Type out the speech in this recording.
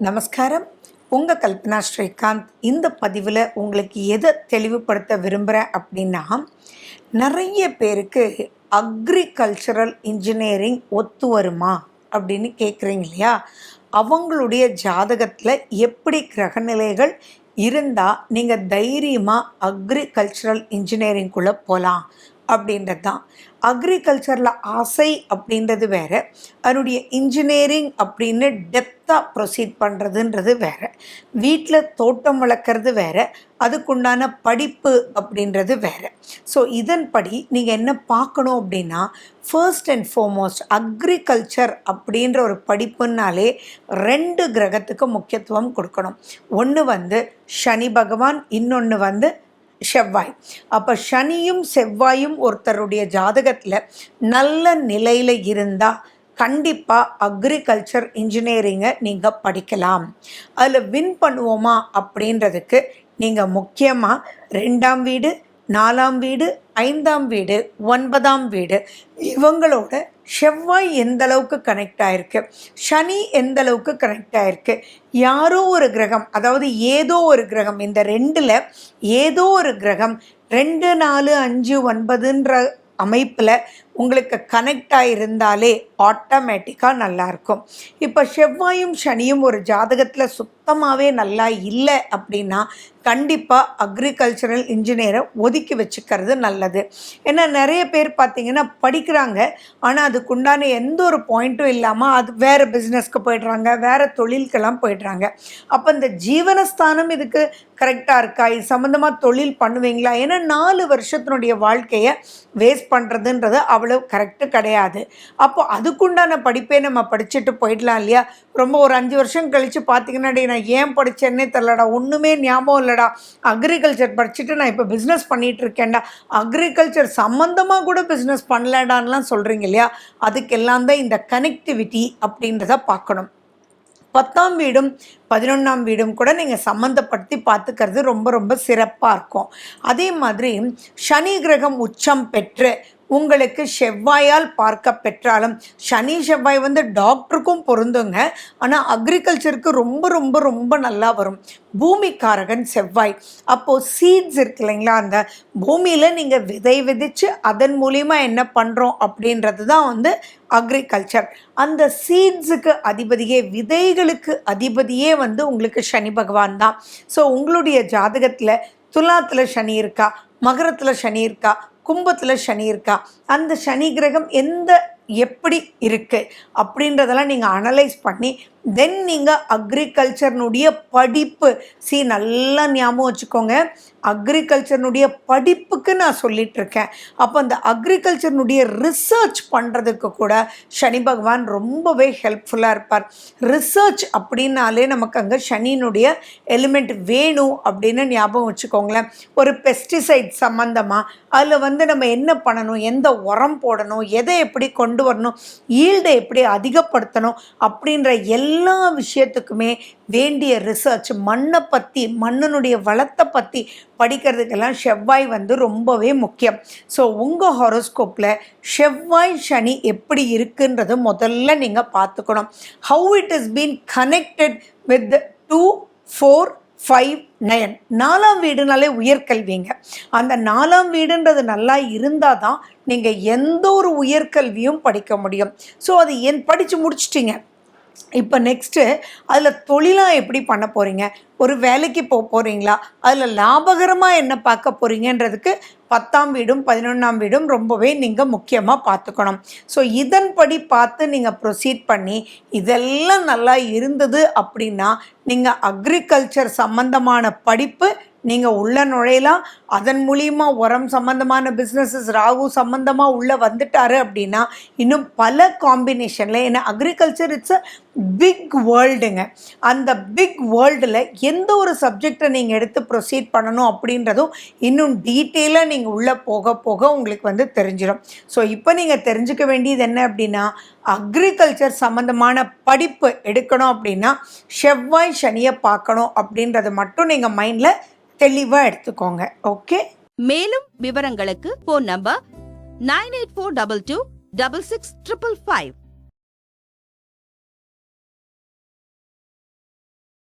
நமஸ்காரம். உங்கள் கல்பனா ஸ்ரீகாந்த். இந்த பதிவில் உங்களுக்கு எதை தெளிவுபடுத்த விரும்புகிறேன் அப்படின்னா, நிறைய பேருக்கு அக்ரிகல்ச்சரல் இன்ஜினியரிங் ஒத்து வருமா அப்படின்னு கேட்குறீங்க இல்லையா? அவங்களுடைய ஜாதகத்தில் எப்படி கிரகநிலைகள் இருந்தால் நீங்கள் தைரியமாக அக்ரிகல்ச்சரல் இன்ஜினியரிங்குள்ளே போகலாம் அப்படின்றது தான். அக்ரிகல்ச்சரில் ஆசை அப்படின்றது வேறு, அதனுடைய இன்ஜினியரிங் அப்படின்னு டெப்த்தாக ப்ரொசீட் பண்ணுறதுன்றது வேறு. வீட்டில் தோட்டம் வளர்க்குறது வேறு, அதுக்குண்டான படிப்பு அப்படின்றது வேறு. ஸோ இதன்படி நீங்கள் என்ன பார்க்கணும் அப்படின்னா, ஃபர்ஸ்ட் அண்ட் ஃபார்மோஸ்ட் அக்ரிகல்ச்சர் அப்படின்ற ஒரு படிப்புனாலே 2 கிரகத்துக்கு முக்கியத்துவம் கொடுக்கணும். ஒன்று சனி பகவான், இன்னொன்று செவ்வாய். அப்போ சனியும் செவ்வாயும் ஒருத்தருடைய ஜாதகத்தில் நல்ல நிலையில் இருந்தால் கண்டிப்பாக அக்ரிகல்ச்சர் இன்ஜினியரிங்கை நீங்கள் படிக்கலாம். அதில் வின் பண்ணுவோமா அப்படின்றதுக்கு நீங்கள் முக்கியமாக 2ஆம் வீடு, 4ஆம் வீடு, 5ஆம் வீடு, 9ஆம் வீடு இவங்களோட செவ்வாய் எந்த அளவுக்கு கனெக்ட் ஆகிருக்கு, சனி எந்த அளவுக்கு கனெக்ட் ஆகிருக்கு, யாரோ ஒரு கிரகம், அதாவது ஏதோ ஒரு கிரகம், இந்த 2ல் ஏதோ ஒரு கிரகம் 2, 4, 5, 9ன்ற அமைப்பில் உங்களுக்கு கனெக்ட் ஆகிருந்தாலே ஆட்டோமேட்டிக்காக நல்லாயிருக்கும். இப்போ செவ்வாயும் சனியும் ஒரு ஜாதகத்தில் சுத்தமாகவே நல்லா இல்லை அப்படின்னா கண்டிப்பாக அக்ரிகல்ச்சரல் இன்ஜினியரை ஒதுக்கி வச்சுக்கிறது நல்லது. ஏன்னா நிறைய பேர் பார்த்திங்கன்னா படிக்கிறாங்க, ஆனால் அதுக்குண்டான எந்த ஒரு பாயிண்ட்டும் இல்லாமல் அது வேறு பிஸ்னஸ்க்கு போய்ட்றாங்க, வேறு தொழிலுக்கெல்லாம் போய்ட்றாங்க. அப்போ இந்த ஜீவனஸ்தானம் இதுக்கு கரெக்டாக இருக்கா, இது சம்மந்தமாக தொழில் பண்ணுவீங்களா? ஏன்னா 4 வருஷத்தினுடைய வாழ்க்கையை வேஸ்ட் பண்ணுறதுன்றது அவ்வளோ கரெக்டு கிடையாது. அப்போ அதுக்குண்டான படிப்பே நம்ம படிச்சுட்டு போயிடலாம் இல்லையா? ரொம்ப ஒரு 5 வருஷம் கழித்து பார்த்திங்கன்னா, நான் ஏன் படித்தேன்னே தெரிலடா, ஒன்றுமே ஞாபகம் இல்லைடா, அக்ரிகல்ச்சர் படிச்சுட்டு நான் இப்போ பிஸ்னஸ் பண்ணிகிட்ருக்கேன்டா, அக்ரிகல்ச்சர் சம்மந்தமாக கூட பிஸ்னஸ் பண்ணலடான்லாம் சொல்கிறீங்க இல்லையா? அதுக்கெல்லாம் தான் இந்த கனெக்டிவிட்டி அப்படின்றத பார்க்கணும். 10ஆம் வீடும் 11ஆம் வீடும் கூட நீங்கள் சம்மந்தப்படுத்தி பார்த்துக்கிறது ரொம்ப ரொம்ப சிறப்பாக இருக்கும். அதே மாதிரி சனி கிரகம் உச்சம் பெற்று உங்களுக்கு செவ்வாயால் பார்க்க பெற்றாலும், சனி செவ்வாய் டாக்டருக்கும் பொருந்துங்க, ஆனால் அக்ரிகல்ச்சருக்கு ரொம்ப ரொம்ப ரொம்ப நல்லா வரும். பூமிக்காரகன் செவ்வாய். அப்போது சீட்ஸ் இருக்கு இல்லைங்களா, அந்த பூமியில் நீங்கள் விதை விதைச்சு அதன் மூலிமா என்ன பண்ணுறோம் அப்படின்றது தான் அக்ரிகல்ச்சர். அந்த சீட்ஸுக்கு அதிபதியே, விதைகளுக்கு அதிபதியே உங்களுக்கு சனி பகவான் தான். ஸோ உங்களுடைய ஜாதகத்தில் துலாத்தில் சனி இருக்கா, மகரத்தில் சனி இருக்கா, கும்பத்தில் சனி இருக்கா, அந்த சனி கிரகம் எப்படி இருக்குது அப்படின்றதெல்லாம் நீங்கள் அனலைஸ் பண்ணி தென் நீங்கள் அக்ரிகல்ச்சர்னுடைய படிப்பு நல்லா ஞாபகம் வச்சுக்கோங்க. அக்ரிகல்ச்சர்னுடைய படிப்புக்கு நான் சொல்லிகிட்ருக்கேன். அப்போ அந்த அக்ரிகல்ச்சர்னுடைய ரிசர்ச் பண்ணுறதுக்கு கூட சனி பகவான் ரொம்பவே ஹெல்ப்ஃபுல்லாக இருப்பார். ரிசர்ச் அப்படின்னாலே நமக்கு அங்கே சனியினுடைய எலிமெண்ட் வேணும் அப்படின்னு ஞாபகம் வச்சுக்கோங்களேன். ஒரு பெஸ்டிசைட் சம்மந்தமாக அதில் நம்ம என்ன பண்ணணும், எந்த உரம் போடணும், எதை எப்படி கொண்டு வரணும், ஈல்டை எப்படி அதிகப்படுத்தணும் அப்படின்ற எல்லா விஷயத்துக்குமே வேண்டிய ரிசர்ச், மண்ணை பற்றி, மண்ணினுடைய வளத்தை பற்றி படிக்கிறதுக்கெல்லாம் செவ்வாய் ரொம்பவே முக்கியம். ஸோ உங்கள் ஹாரோஸ்கோப்பில் செவ்வாய் சனி எப்படி இருக்குன்றது முதல்ல நீங்கள் பார்த்துக்கணும். How it is been connected with 2, 4, 5, 9. 4ஆம் வீடுனாலே உயர்கல்விங்க. அந்த 4ஆம் வீடுன்றது நல்லா இருந்தால் தான் நீங்கள் எந்த ஒரு உயர்கல்வியும் படிக்க முடியும். ஸோ அது படித்து முடிச்சிட்டிங்க. இப்போ நெக்ஸ்ட்டு அதில் தொழிலாக எப்படி பண்ண போகிறீங்க, ஒரு வேலைக்கு போகிறீங்களா, அதில் லாபகரமாக என்ன பார்க்க போகிறீங்கன்றதுக்கு 10ஆம் வீடும் 11ஆம் வீடும் ரொம்பவே நீங்கள் முக்கியமாக பார்த்துக்கணும். ஸோ இதன்படி பார்த்து நீங்கள் ப்ரொசீட் பண்ணி இதெல்லாம் நல்லா இருந்தது அப்படின்னா நீங்கள் அக்ரிகல்ச்சர் சம்மந்தமான படிப்பு நீங்கள் உள்ள நுழையலாம். அதன் மூலிமா உரம் சம்மந்தமான பிஸ்னஸஸ், ராகு சம்மந்தமாக உள்ளே வந்துட்டாரு அப்படின்னா இன்னும் பல காம்பினேஷனில், ஏன்னா அக்ரிகல்ச்சர் இட்ஸ் அ பிக் வேர்ல்டுங்க. அந்த பிக் வேர்ல்டில் எந்த ஒரு சப்ஜெக்டை நீங்கள் எடுத்து ப்ரொசீட் பண்ணணும் அப்படின்றதும் இன்னும் டீட்டெயிலாக நீங்கள் உள்ளே போக போக உங்களுக்கு தெரிஞ்சிடும். ஸோ இப்போ நீங்கள் தெரிஞ்சுக்க வேண்டியது என்ன அப்படின்னா, அக்ரிகல்ச்சர் சம்மந்தமான படிப்பு எடுக்கணும் அப்படின்னா செவ்வாய் சனியை பார்க்கணும் அப்படின்றத மட்டும் நீங்கள் மைண்டில் தெளிவாக எடுத்துக்கோங்க. ஓகே. மேலும் விவரங்களுக்கு ஃபோன் நம்பர் 9842266555.